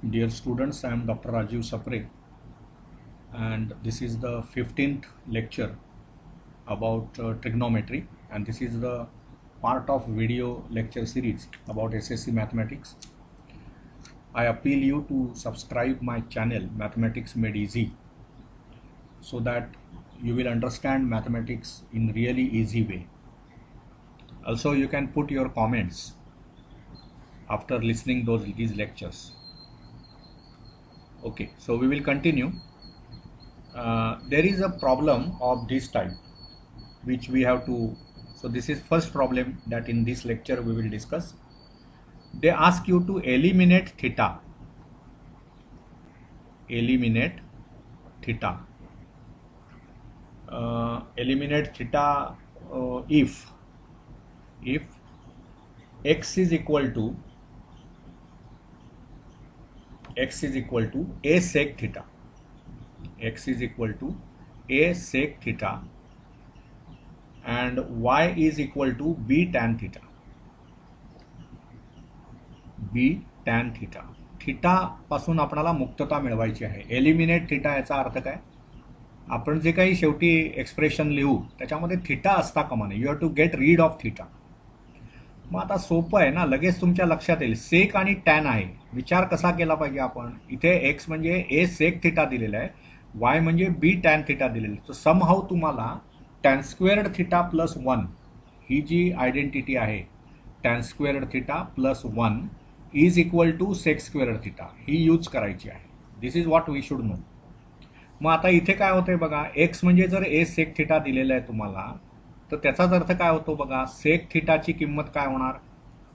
Dear students, I am Dr. Rajiv Sapre, and this is the 15th lecture about trigonometry, and this is the part of video lecture series about SSC Mathematics. I appeal you to subscribe my channel Mathematics Made Easy so that you will understand mathematics in really easy way. Also, you can put your comments after listening these lectures. Okay, so we will continue. There is a problem of this type which we have to, so this is first problem that in this lecture we will discuss. They ask you to eliminate theta. Eliminate theta. Eliminate theta if x is equal to a sec theta. X is equal to a sec theta and y is equal to b tan theta. b tan theta. Theta पासून आपल्याला मुक्तता मिळवायची आहे. Eliminate theta याचा अर्थ काय? आपण जे काही शेवटी एक्सप्रेशन लिहू त्याच्यामध्ये थीटा असता कामा नये. You have to get rid of theta. मग आता सोपं आहे ना, लगेच तुमच्या लक्षात येईल सेक आणि टॅन आहे. विचार कसा केला पाहिजे आपण? इथे एक्स म्हणजे ए सेक थीटा दिलेला आहे, वाय म्हणजे बी टॅन थीटा दिलेलं आहे. तर समहाऊ तुम्हाला टॅन स्क्वेअर्ड थीटा प्लस 1 ही जी आयडेंटिटी आहे, tan squared theta plus 1 is equal to sec squared theta ही यूज करायची आहे. This is what we should know. मग आता इथे काय होतंय बघा, एक्स म्हणजे जर ए सेक थीटा दिलेला आहे तुम्हाला, तर त्याचाच अर्थ काय होतो बघा, सेक थीटाची किंमत काय होणार?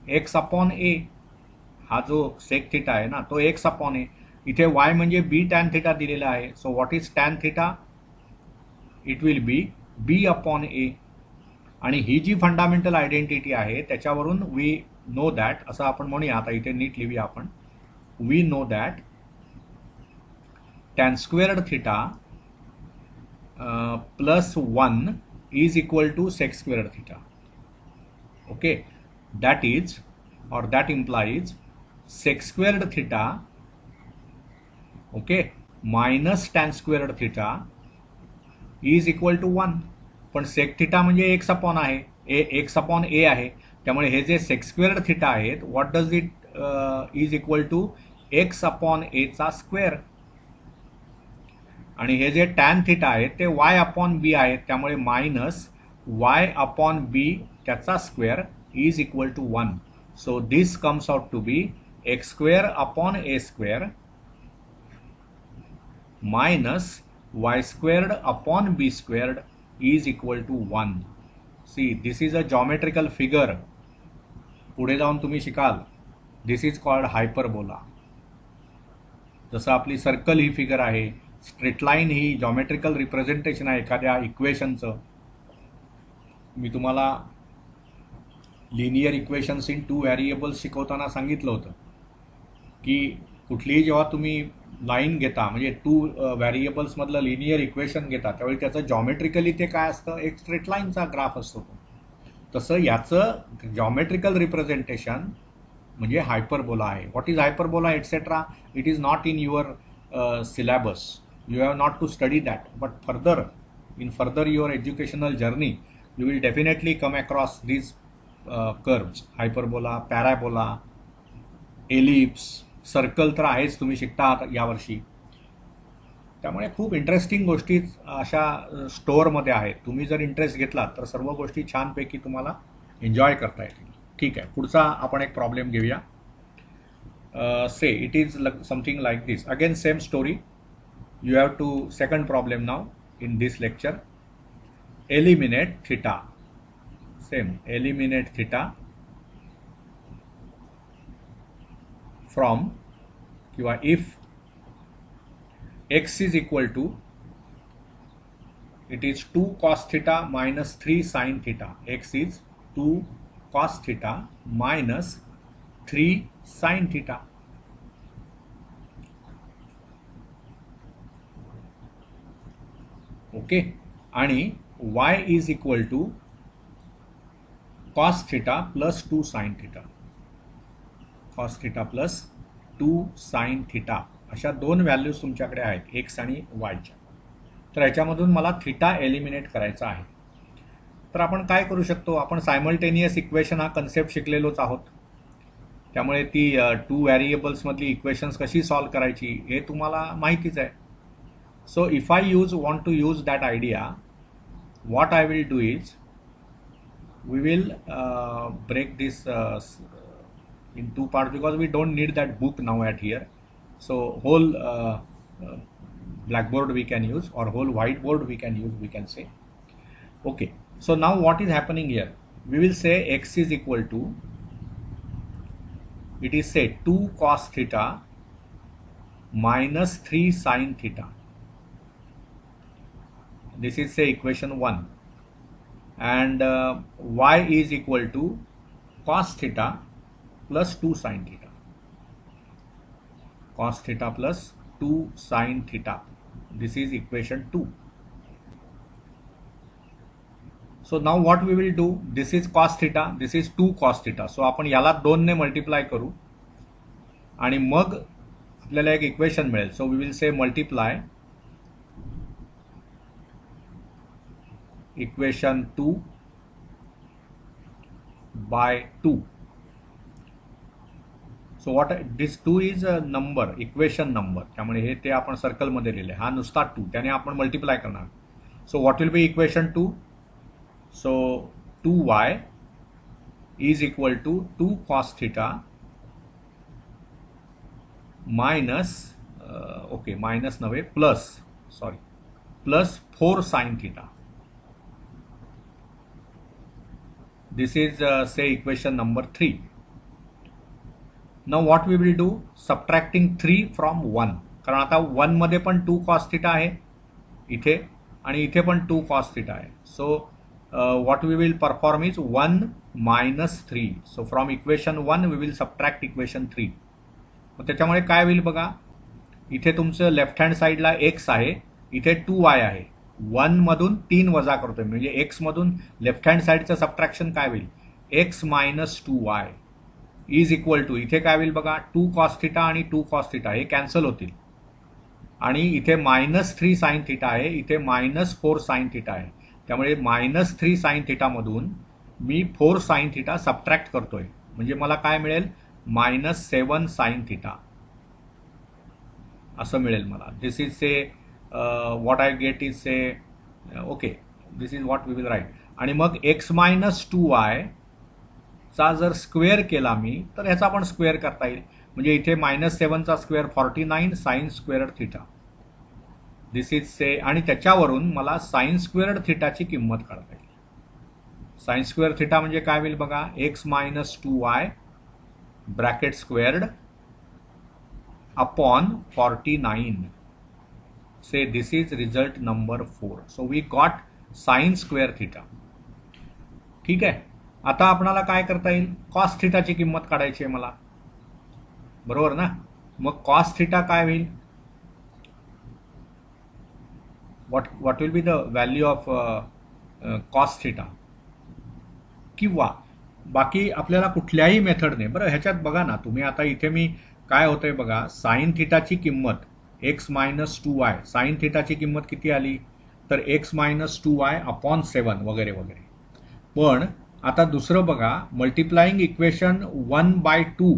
एक्स अपॉन ए. हा जो सेक थीटा आहे ना तो एक्स अपॉन ए. इथे वाय म्हणजे बी टॅन थीटा दिलेला आहे. So what is tan theta? It will be b upon a. आणि ही जी फंडामेंटल आयडेंटिटी आहे त्याच्यावरून वी नो दॅट, असं आपण म्हणूया. आता इथे नीट लिहूया आपण. We know that tan squared theta plus 1 is equal to sec squared theta. Okay, that is, or that implies sec squared theta, okay, minus tan squared theta is equal to 1. पण sec theta म्हणजे x upon आहे, x upon a आहे. त्यामुळे हे जे sec squared theta आहेत, what does it is equal to x upon a चा square. आणि हे जे टॅन थीटा आहे ते y अपॉन बी आहे, त्यामुळे मायनस y अपॉन बी त्याचा square is equal to 1. So this comes out to be x square upon a square minus y squared upon b squared is equal to 1. See, this is a geometrical figure. पुढे जाऊन तुम्ही शिकाल दिस is called hyperbola. जसं आपली circle ही figure आहे, straight line ही geometrical representation आहे एखाद्या इक्वेशनचं. मी तुम्हाला लिनियर इक्वेशन्स इन 2 व्हेरिएबल्स शिकवताना सांगितलं होतं की कुठलीही जेव्हा तुम्ही लाईन घेता, म्हणजे 2 व्हेरिएबल्समधलं लिनियर इक्वेशन घेता, त्यावेळी त्याचं जॉमेट्रिकली ते काय असतं, एक स्ट्रेट लाईनचा ग्राफ असतो तो. तसं याचं जॉमेट्रिकल रिप्रेझेंटेशन म्हणजे हायपरबोला आहे. What is hyperbola etcetera? It is not in your syllabus. You have not to study that, but further your educational journey you will definitely come across these curves: hyperbola, parabola, ellipse, circle. तर आहेच, तुम्ही शिकता यावर्षी. त्यामुळे खूप interesting गोष्टी अशा स्टोअरमध्ये आहेत. तुम्ही जर इंटरेस्ट घेतला तर सर्व गोष्टी छानपैकी तुम्हाला एन्जॉय करता येतील. ठीक आहे, पुढचा आपण एक प्रॉब्लेम घेऊया. Say it is something like this. Again same story. You have to second problem now in this lecture. Eliminate theta. Same, eliminate theta from if x is equal to, it is 2 cos theta minus 3 sin theta. X is 2 cos theta minus 3 sin theta. Okay, आणि y is equal to cos theta plus 2 sin theta. Cos theta plus 2 sine theta अशा दोन values तुमच्याकडे आहेत x आणि वायच्या. तर याच्यामधून मला theta eliminate करायचा आहे. तर आपण काय करू शकतो, आपण सायमल्टेनियस इक्वेशन हा कन्सेप्ट शिकलेलोच आहोत. त्यामुळे ती 2 व्हेरिएबल्समधली इक्वेशन्स कशी सॉल्व्ह करायची हे तुम्हाला माहितीच आहे. So if I want to use that idea, what I will do is we will break this in two parts because we don't need that book now at here. So whole blackboard we can use or whole whiteboard we can use, we can say. Okay, so now what is happening here, we will say x is equal to, it is say 2 cos theta minus 3 sin theta. This is say equation 1, and y is equal to cos theta plus 2 sin theta. Cos theta plus 2 sin theta. This is equation 2. So now what we will do, this is cos theta, this is 2 cos theta. So आपण याला 2 ने multiply करू आणि मग आपल्याला एक equation मिळेल. So we will say multiply equation 2 by 2. So what this 2 is a number, equation number, त्यामुळे हे ते आपण सर्कल मध्ये लिहिले, हा नुसता 2, त्याने आपण मल्टिप्लाय करणार. So what will be equation 2? So 2y is equal to 2 cos theta minus minus नव्हे plus, sorry, plus 4 sin theta. This is say equation number 3. Now what we will do, subtracting 3 from 1, कारण आता 1 मध्ये पण 2 cos theta आहे इथे आणि इथे पण 2 cos theta आहे. So what we will perform is 1 minus 3. So from equation 1 we will subtract equation 3. मग त्याच्यामुळे काय होईल बघा, इथे तुमचं लेफ्ट हँड साईडला x आहे, इथे 2y आहे. 1 मधून 3 वजा करतोय म्हणजे x मधून लेफ्ट हँड साईडचं सबट्रॅक्शन काय होईल, x minus 2y is equal to, इथे काय होईल बघा, 2 cos थिटा आणि 2 cos थिटा हे कॅन्सल होतील आणि इथे मायनस 3 साइन थिटा आहे, इथे मायनस 4 साइन थिटा आहे. त्यामुळे मायनस 3 साइन थिटा मधून मी 4 साइन थिटा सबट्रॅक्ट करतोय म्हणजे मला काय मिळेल, मायनस 7 साइन थिटा असं मिळेल मला. This is say what I get is say okay, this is what we will write. आणि मग x मायनस 2y चा जर स्क्वेअर केला मी तर ह्याचा पण स्क्वेअर करता येईल म्हणजे इथे मायनस 7 चा square 49 sine square theta. This is say, आणि त्याच्यावरून मला साइन स्क्वेअर थिटाची किंमत काढता येईल. साइन स्क्वेअर थिटा म्हणजे काय होईल बघा, x minus 2y bracket squared upon 49. Say this is result number 4. So we got sin square theta. ठीक आहे, आता आपणाला काय करता येईल, cos थिटाची किंमत काढायची आहे मला, बरोबर ना. मग cos थिटा काय होईल, what will be the value of cos theta, किंवा बाकी आपल्याला कुठल्याही मेथडने, बरं ह्याच्यात बघा ना तुम्ही, आता इथे मी काय होतंय बघा, साइन थिटाची किंमत x मायनस 2y, साइन थिटाची किंमत किती आली तर x मायनस 2y अपॉन 7 वगैरे वगैरे. पण आता दुसरं बघा, मल्टिप्लाइंग इक्वेशन 1/2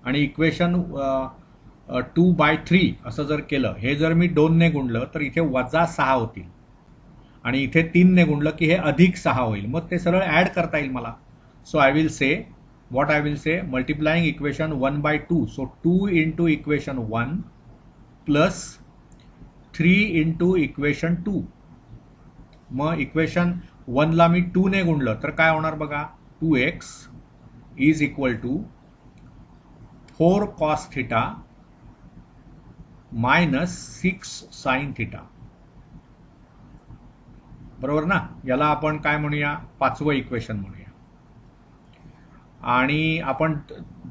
आणि इक्वेशन 2/3 असं जर केलं, हे जर मी 2 ने गुणलं तर इथे वजा 6 होतील आणि इथे 3 ने गुणलं की हे अधिक 6 होईल. मग ते सरळ ऍड करता येईल मला. So I will say, what I will say, multiplying equation 1/2. So 2 into equation 1 plus 3 into equation 2. मग इक्वेशन 1 ला मी 2 ने गुणलं तर काय होणार बघा, 2x is equal to 4 cos theta minus 6 sine theta. बरोबर ना. याला आपण काय म्हणूया, पाचवं इक्वेशन म्हणूया. आणि आपण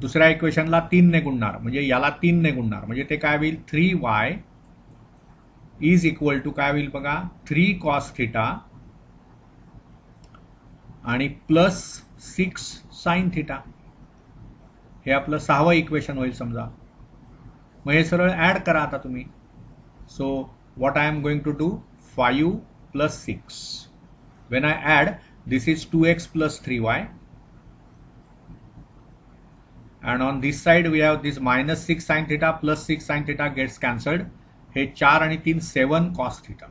दुसऱ्या इक्वेशनला 3 ने गुणणार म्हणजे याला 3 ने गुणणार म्हणजे ते काय होईल, 3y इज इक्वल टू काय होईल बघा, 3 cos थिटा आणि प्लस 6 साइन थिटा. हे आपलं 6वं इक्वेशन होईल समजा. मग हे सरळ ॲड करा आता तुम्ही. So what I am going to do, 5 plus 6. When I add, this is 2x plus 3y. And on this side we have this minus 6 sin theta plus 6 sin theta gets cancelled. हे 4 आणि 3 7 cos theta.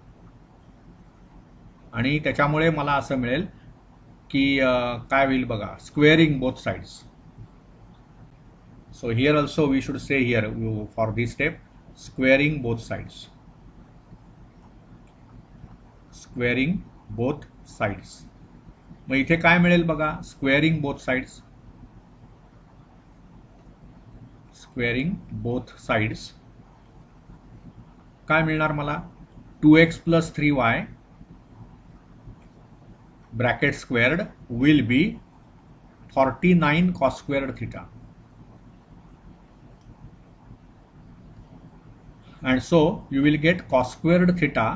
आणि त्याच्यामुळे मला असं मिळेल की काय होईल बघा, squaring both sides. So here also we should say here for this step, squaring both sides. Squaring both sides. मग इथे काय मिळेल बघा, squaring both sides. Squaring both sides काय मिळणार मला, 2x plus 3y bracket squared will be 49 cos squared theta. And so you will get cos squared theta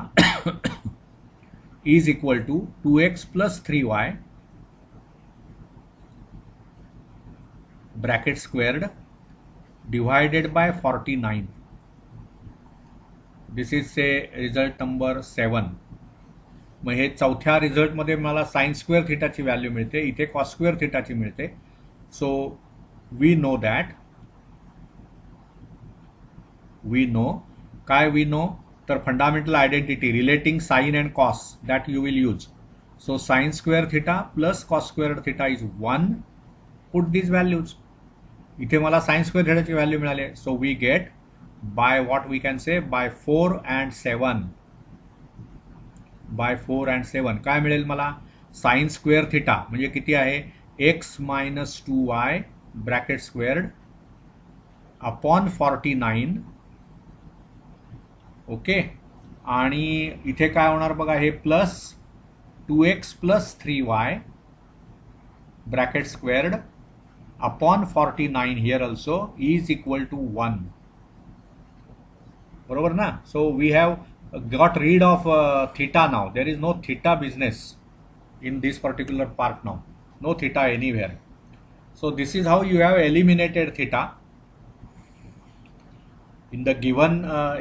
is equal to 2x plus 3y bracket squared divided by 49. This is say result number 7. मग हे चौथ्या रिझल्टमध्ये मला sine square थिटाची value मिळते, इथे cos square थिटाची मिळते. So we know that, we know काय वी नो, तर fundamental identity relating sine and cos that you will use. So sine square theta plus cos square theta is 1. Put this values. इथे मला sine square थिटाची value मिळाली. So we get by what we can say by 4 and 7. By 4 and 7 काय मिळेल मला, sine square theta म्हणजे किती आहे, x minus 2y bracket squared upon 49. ओके. आणि इथे काय होणार बघा, हे plus 2x plus 3y bracket squared upon 49 here also is equal to 1. बरोबर ना. So we have got rid of theta now. There is no theta business in this particular part now. No theta anywhere. So this is how you have eliminated theta. In the given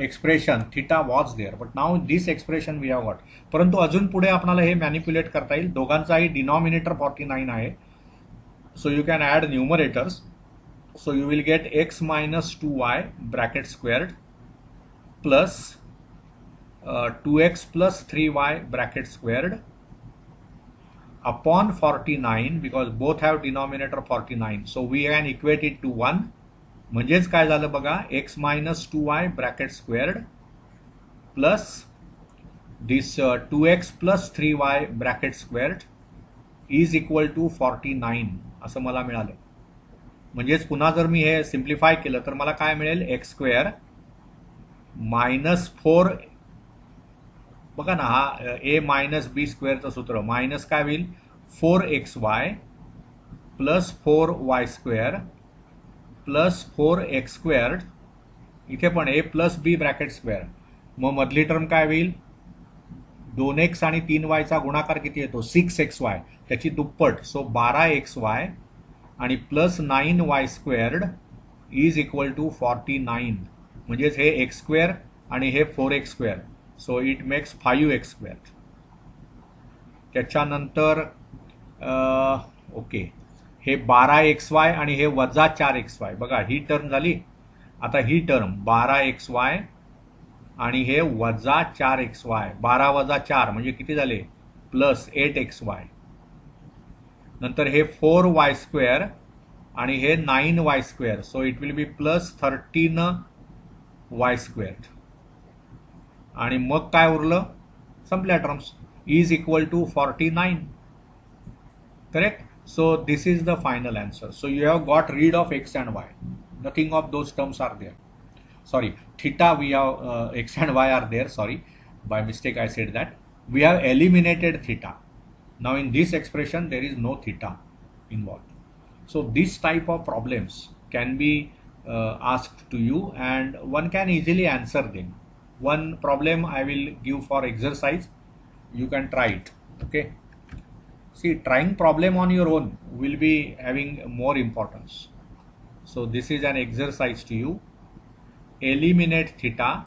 expression, theta was there. But now this expression we have got. परंतु अजून पुढे आपल्याला हे manipulate करता येईल. दोघांचाही denominator 49 आहे. So you can add numerators. So you will get x minus 2y bracket squared plus 2x plus 3y bracket squared upon 49 because both have denominator 49. So we can equate it to 1. म्हणजेच काय झालं बघा, x minus 2y bracket squared plus this 2x plus 3y bracket squared is equal to 49 असं मला मिळालं. म्हणजेच पुन्हा जर मी हे सिम्प्लिफाय केलं तर मला काय मिळेल, x स्क्वेअर मायनस 4, बघा ना, हा ए मायनस बी स्क्वेअरचं सूत्र, मायनस काय होईल 4xy plus 4y square plus 4x squared. इथे पण ए प्लस बी ब्रॅकेट स्क्वेअर. मग मधली टर्म काय होईल, 2x आणि 3yचा गुणाकार किती येतो, 6xy, त्याची दुप्पट. सो 12xy आणि plus 9y squared is equal to 49. म्हणजेच हे x स्क्वेअर आणि हे 4x square. So it makes 5x square. त्याच्यानंतर ओके, हे 12xy आणि हे वजा 4xy. बघा ही टर्म झाली. आता ही टर्म 12xy आणि हे वजा 4xy, 12 वजा 4 म्हणजे किती झाले, प्लस 8xy. नंतर हे 4y स्क्वेअर आणि हे 9y square. So it will be plus 13y square. आणि मग काय उरलं, संपल्या terms, is equal to 49. Correct. So this is the final answer. So you have got rid of x and y. Nothing of those terms are there. Sorry, theta we have x and y are there. Sorry, by mistake I said that. We have eliminated theta. Now in this expression there is no theta involved. So this type of problems can be asked to you and one can easily answer them. One problem I will give for exercise. You can try it. Okay. See, trying problem on your own will be having more importance. So this is an exercise to you. eliminate theta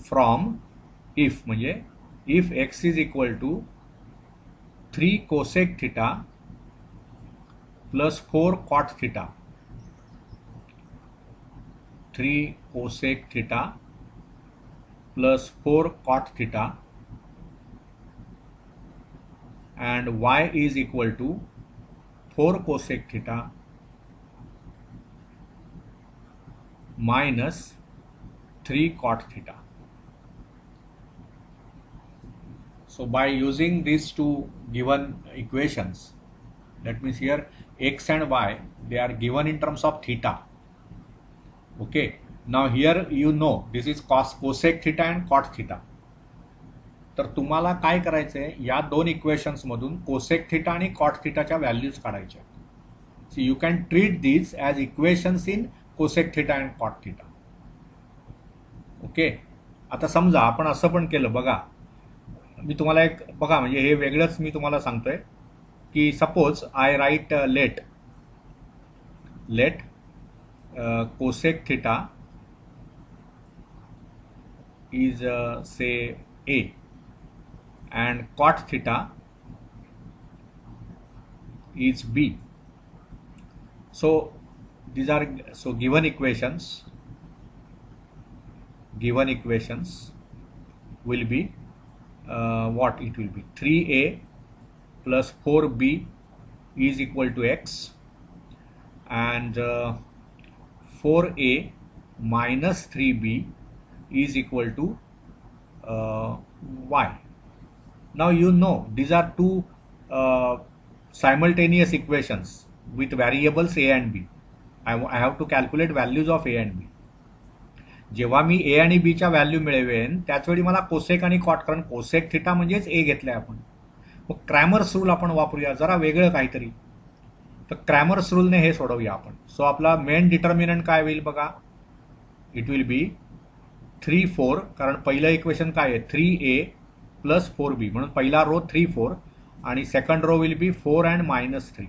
from if म्हणजे if x is equal to 3 cosec theta plus 4 cot theta, 3 cosec theta plus 4 cot theta, and y is equal to 4 cosec theta minus 3 cot theta. So by using these two given equations, that means here x and y, they are given in terms of theta. Okay, now here you know this is cosec theta and cot theta. तर तुम्हाला काय करायचंय, या दोन equations मधून cosec theta आणि cot थिटाच्या values काढायच्या. So you can treat this as equations in cosec theta and cot theta. Okay, आता समजा आपण असं पण केलं बघा, मी तुम्हाला एक बघा म्हणजे हे वेगळंच मी तुम्हाला सांगतोय की suppose I write let cosec theta is say a and cot theta is b. So these are given equations will be what it will be, 3a plus 4b is equal to x, and 4a minus 3b is equal to y. Now you know these are two simultaneous equations with variables a and b. I have to calculate values of a and b. जेव्हा मी a आणि b च्या value मिळवेन त्याचवेळी मला cosec आणि cot, कारण cosec theta म्हणजेच a घेतलाय आपण. मग क्रॅमर्स रूल आपण वापरूया, जरा वेगळं काहीतरी. तर क्रॅमर्स रूलने हे सोडवूया आपण. सो आपला मेन डिटर्मिनंट काय होईल बघा, इट विल बी 3 4, कारण पहिलं इक्वेशन काय आहे 3a प्लस 4b, म्हणून पहिला रो 3 4 आणि second row will be 4 and minus 3,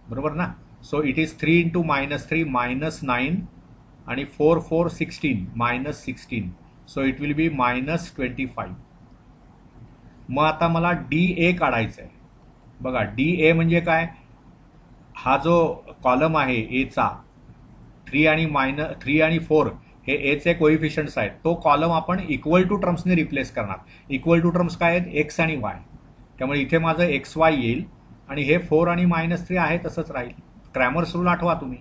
बरोबर ना. So it is 3 into minus 3 minus 9 आणि 4 4 16 minus 16, so it will be minus 25. मग आता मला DA काढायचं आहे. बघा DA म्हणजे काय, हा जो कॉलम आहे एचा 3 आणि 4 हे एचे कोइफिशियंट्स आहेत, तो कॉलम आपण इक्वल टू टर्म्सने रिप्लेस करणार. इक्वल टू टर्म्स काय आहेत, एक्स आणि वाय. त्यामुळे इथे माझं XY येईल आणि हे 4 आणि मायनस 3 आहे तसंच राहील. क्रॅमर्स रूल आठवा तुम्ही.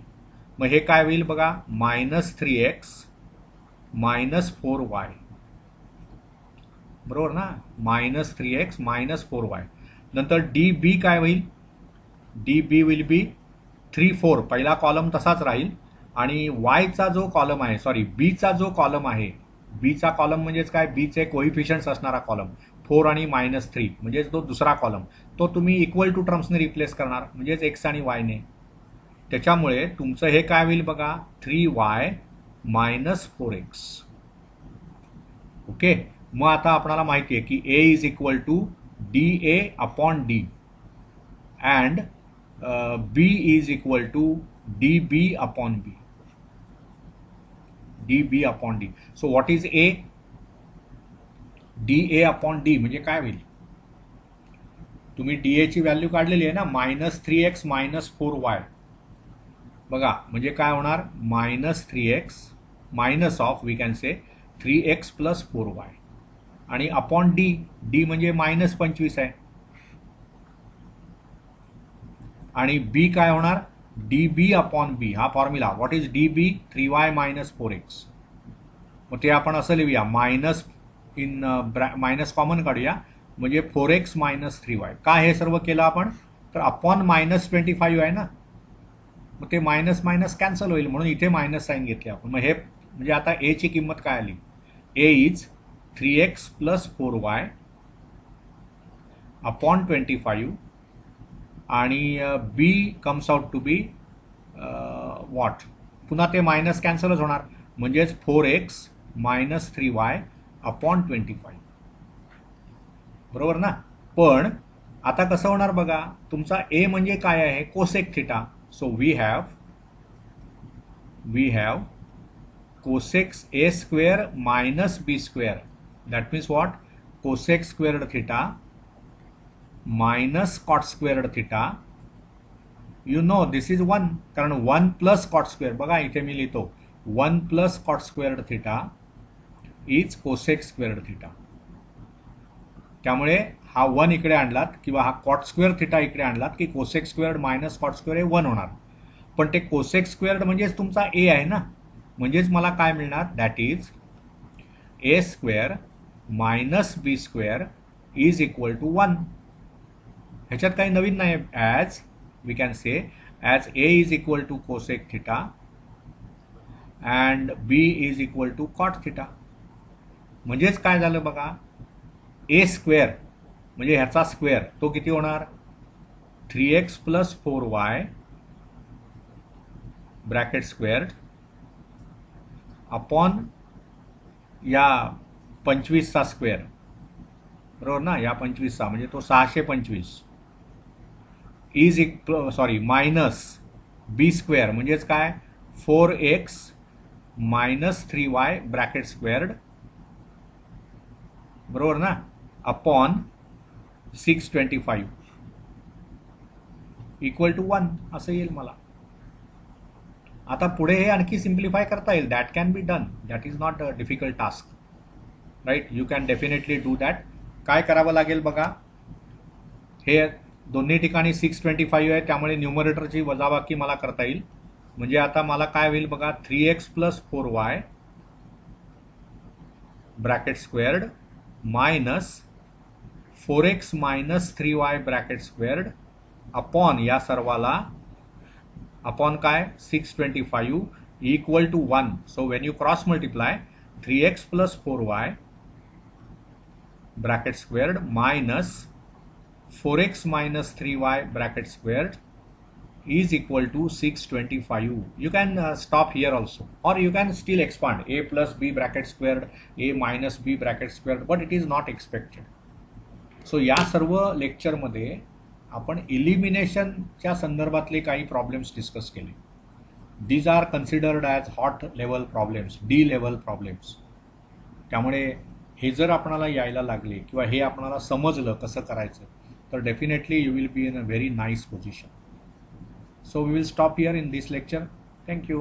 मग हे काय होईल बघा, मायनस 3x मायनस 4y, बरोबर ना. Minus 3x minus 4y. नंतर DB काय होईल, DB विल बी 3 4, पहिला कॉलम तसाच राहील आणि वायचा जो कॉलम आहे, सॉरी बीचा जो कॉलम आहे, बीचा कॉलम म्हणजेच काय, बीचे कोइफिशियंट्स असणारा कॉलम 4 आणि मायनस 3 म्हणजेच तो दुसरा कॉलम, तो तुम्ही इक्वल टू टर्म्सने रिप्लेस करणार म्हणजेच एक्स आणि वायने. त्याच्यामुळे तुमचं हे काय होईल बघा, 3y मायनस 4x. ओके, मग आता आपल्याला माहिती आहे की a is equal to DA upon D and B is equal to DB upon B. DB upon D. So what is A? DA upon D म्हणजे काय होईल, तुम्ही DA ची व्हॅल्यू काढलेली आहे ना, मायनस 3x मायनस 4y. बघा म्हणजे काय होणार, minus 3x minus of we can say 3x plus 4y आणि अपॉन D म्हणजे मायनस 25 आहे. आणि B काय होणार, DB अपॉन B. हा formula what is DB, 3y minus 4x. मग ते आपण असं लिहूया, मायनस इन मायनस कॉमन काढूया म्हणजे 4x मायनस 3y. का हे सर्व केलं आपण, तर अपॉन मायनस 25 आहे ना, मग ते मायनस मायनस कॅन्सल होईल म्हणून इथे मायनस साईन घेतली आपण. मग हे म्हणजे आता A ची किंमत काय आली, A is 3x plus 4y upon 25 आणि B comes out to be what, पुन्हा ते मायनस कॅन्सलच होणार म्हणजेच 4x मायनस 3y अपॉन 25, बरोबर ना. पण आता कसं होणार बघा, तुमचा ए म्हणजे काय आहे, cosec theta. So we have cosec a square minus b square. That means what? Cosec squared theta minus cot squared theta. You know this is 1, कारण 1 plus cot square, बघा इथे मी लिहितो 1 plus cot squared theta is cosec squared theta. त्यामुळे हा 1 इकडे आणलात किंवा हा cot square theta इकडे आणलात की cosec squared minus cot square हे 1 होणार. पण ते cosec squared म्हणजेच तुमचा a आहे ना, म्हणजेच मला काय मिळणार, that is a square minus b square is equal to 1. ह्याच्यात काही नवीन नाही. As we can say as a is equal to cosec theta and b is equal to cot theta. म्हणजेच काय झालं बघा, a स्क्वेअर म्हणजे ह्याचा स्क्वेअर तो किती होणार, 3x plus 4y bracket square upon या 25चा स्क्वेअर, बरोबर ना, या 25चा म्हणजे तो 625 इज मायनस बी स्क्वेअर म्हणजेच काय 4x minus 3y bracket squared, बरोबर ना, अपॉन 625 इक्वल टू 1 असं येईल मला. आता पुढे हे आणखी सिम्प्लिफाय करता येईल. That can be done. That is not a difficult task, right. You can definitely do that. काय करावं लागेल बघा, हे दोन्ही ठिकाणी 625 आहे त्यामुळे न्यूमरेटरची वजाबाकी मला करता येईल. म्हणजे आता मला काय होईल बघा, 3x plus 4y bracket squared minus 4x minus 3y bracket squared upon या सर्वाला अपॉन काय 625 equal to 1. So when you cross multiply 3x plus 4y bracket squared minus 4x minus 3y bracket squared is equal to 625. You can stop here also, or you can still expand a plus b bracket squared, a minus b bracket squared, but it is not expected. So या सर्व लेक्चरमध्ये आपण इलिमिनेशनच्या संदर्भातले काही problems discuss केले. These are considered as hot level problems, D level problems. त्यामुळे हे जर आपणाला यायला लागले किंवा हे आपणाला समजलं कसं करायचं, तर definitely you will be in a very nice position. So we will stop here in this lecture. Thank you.